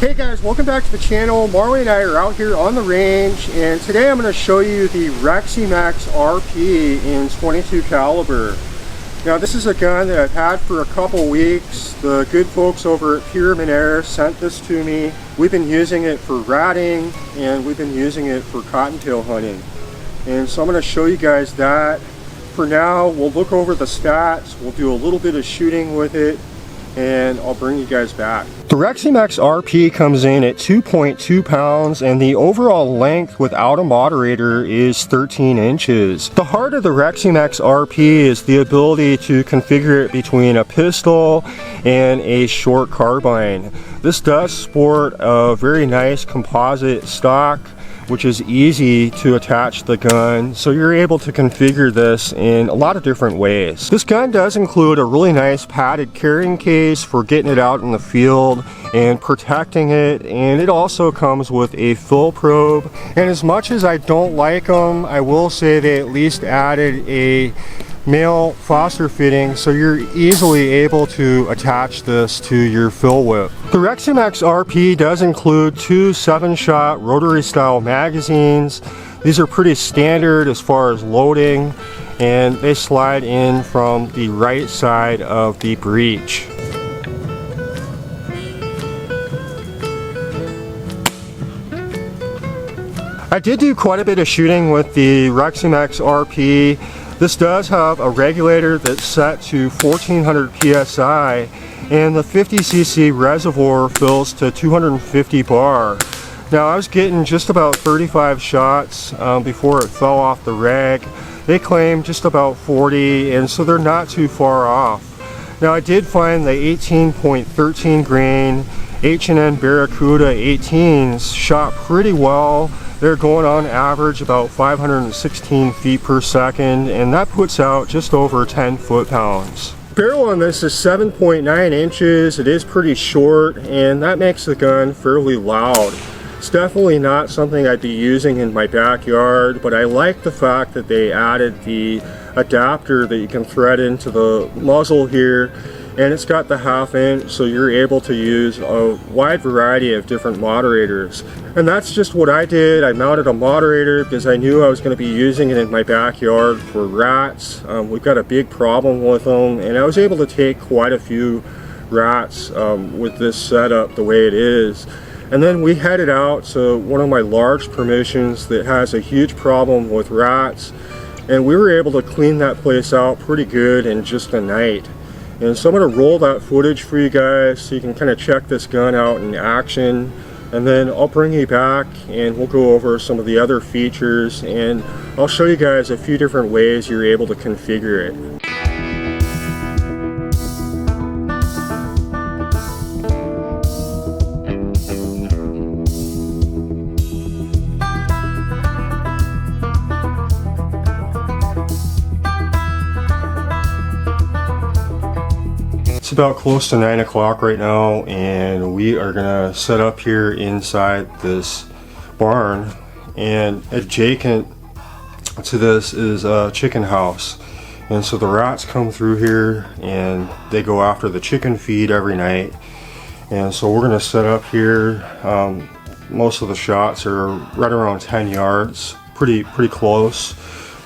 Hey guys, welcome back to the channel. Marley and I are out here on the range, and today I'm going to show you the Reximex RP in 22 caliber. Now this is a gun that I've had for a couple weeks. The good folks over at Pyramydair sent this to me. We've been using it for ratting and we've been using it for cottontail hunting. And so I'm going to show you guys that. For now, we'll look over the stats, we'll do a little bit of shooting with it, and I'll bring you guys back. The Reximex RP comes in at 2.2 pounds and the overall length without a moderator is 13 inches. The heart of the Reximex RP is the ability to configure it between a pistol and a short carbine. This does sport a very nice composite stock, which is easy to attach the gun, so you're able to configure this in a lot of different ways. This gun does include a really nice padded carrying case for getting it out in the field and protecting it, and it also comes with a fill probe. And as much as I don't like them, I will say they at least added a male Foster fitting, so you're easily able to attach this to your fill whip. The Reximex RP does include two 7-shot rotary style magazines. These are pretty standard as far as loading, and they slide in from the right side of the breech. I did do quite a bit of shooting with the Reximex RP. This does have a regulator that's set to 1400 psi, and the 50cc reservoir fills to 250 bar. Now I was getting just about 35 shots before it fell off the reg. They claim just about 40, and so they're not too far off. Now I did find the 18.13 grain H&N Baracuda 18s shot pretty well. They're going on average about 516 feet per second, and that puts out just over 10 foot-pounds. Barrel on this is 7.9 inches. It is pretty short, and that makes the gun fairly loud. It's definitely not something I'd be using in my backyard, but I like the fact that they added the adapter that you can thread into the muzzle here, and it's got the 1/2 inch, so you're able to use a wide variety of different moderators. And that's just what I did. I mounted a moderator because I knew I was going to be using it in my backyard for rats. We've got a big problem with them, and I was able to take quite a few rats with this setup the way it is. And then we headed out to one of my large permissions that has a huge problem with rats, and we were able to clean that place out pretty good in just a night. And so I'm going to roll that footage for you guys so you can kind of check this gun out in action, and then I'll bring you back and we'll go over some of the other features, and I'll show you guys a few different ways you're able to configure it. It's about close to 9 o'clock right now, and we are gonna set up here inside this barn, and adjacent to this is a chicken house, and so the rats come through here and they go after the chicken feed every night. And so we're gonna set up here. Most of the shots are right around 10 yards, pretty close,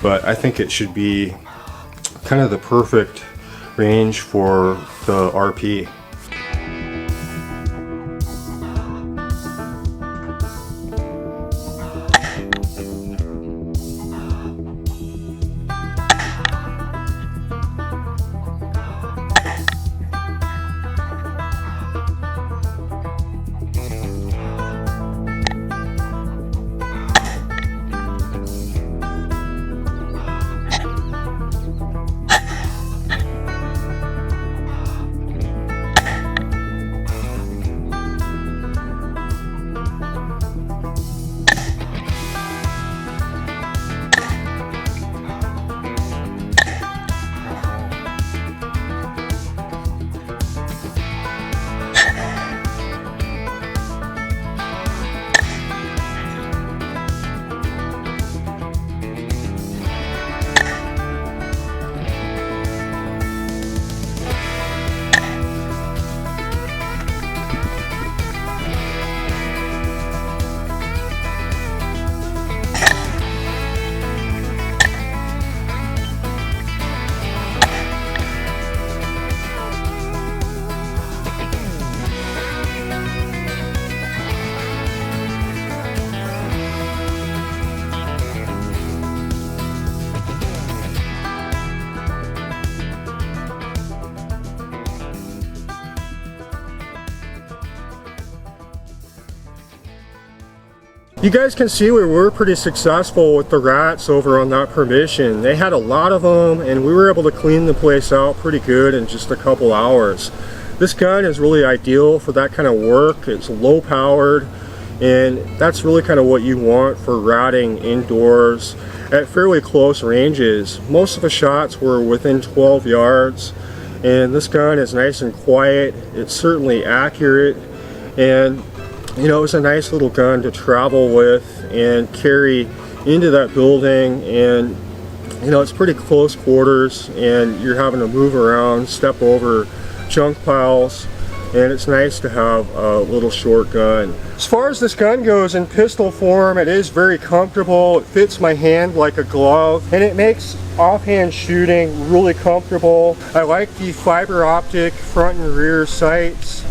but I think it should be kind of the perfect range for the RP. You guys can see we were pretty successful with the rats over on that permission. They had a lot of them and we were able to clean the place out pretty good in just a couple hours. This gun is really ideal for that kind of work. It's low powered and that's really kind of what you want for ratting indoors at fairly close ranges. Most of the shots were within 12 yards and this gun is nice and quiet. It's certainly accurate, and you know, it's a nice little gun to travel with and carry into that building, and you know, it's pretty close quarters and you're having to move around, step over junk piles, and it's nice to have a little short gun. As far as this gun goes in pistol form, it is very comfortable. It fits my hand like a glove and it makes offhand shooting really comfortable. I like the fiber optic front and rear sights.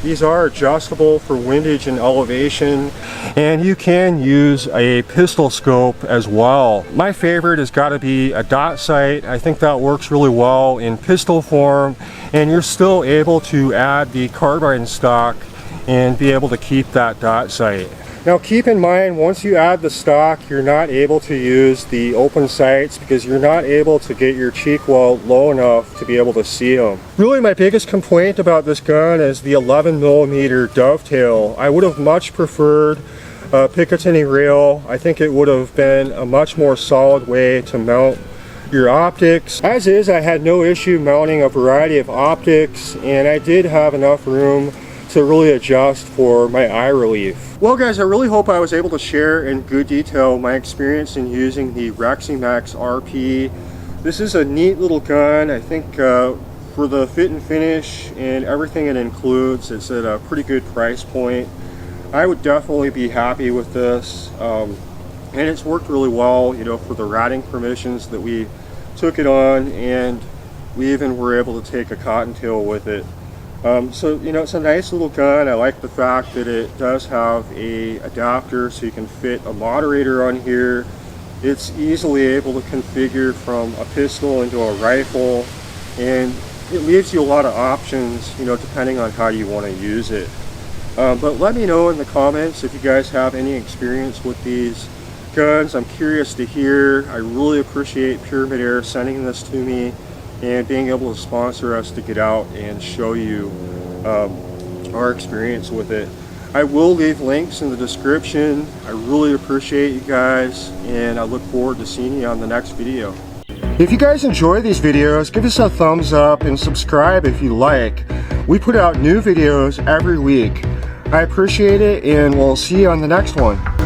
These are adjustable for windage and elevation, and you can use a pistol scope as well. My favorite has got to be a dot sight. I think that works really well in pistol form, and you're still able to add the carbine stock and be able to keep that dot sight. Now keep in mind, once you add the stock, you're not able to use the open sights because you're not able to get your cheek weld low enough to be able to see them. Really my biggest complaint about this gun is the 11mm dovetail. I would have much preferred a Picatinny rail. I think it would have been a much more solid way to mount your optics. As is, I had no issue mounting a variety of optics, and I did have enough room to really adjust for my eye relief. Well guys, I really hope I was able to share in good detail my experience in using the Reximex RP. This is a neat little gun. I think for the fit and finish and everything it includes, it's at a pretty good price point. I would definitely be happy with this, and it's worked really well, you know, for the ratting permissions that we took it on, and we even were able to take a cottontail with it. So you know, it's a nice little gun. I like the fact that it does have a adapter so you can fit a moderator on here. It's easily able to configure from a pistol into a rifle, and it leaves you a lot of options, you know, depending on how you want to use it. But let me know in the comments if you guys have any experience with these guns. I'm curious to hear. I really appreciate Pyramydair sending this to me and being able to sponsor us to get out and show you our experience with it. I will leave links in the description. I really appreciate you guys, and I look forward to seeing you on the next video. If you guys enjoy these videos, give us a thumbs up and subscribe if you like. We put out new videos every week. I appreciate it, and we'll see you on the next one.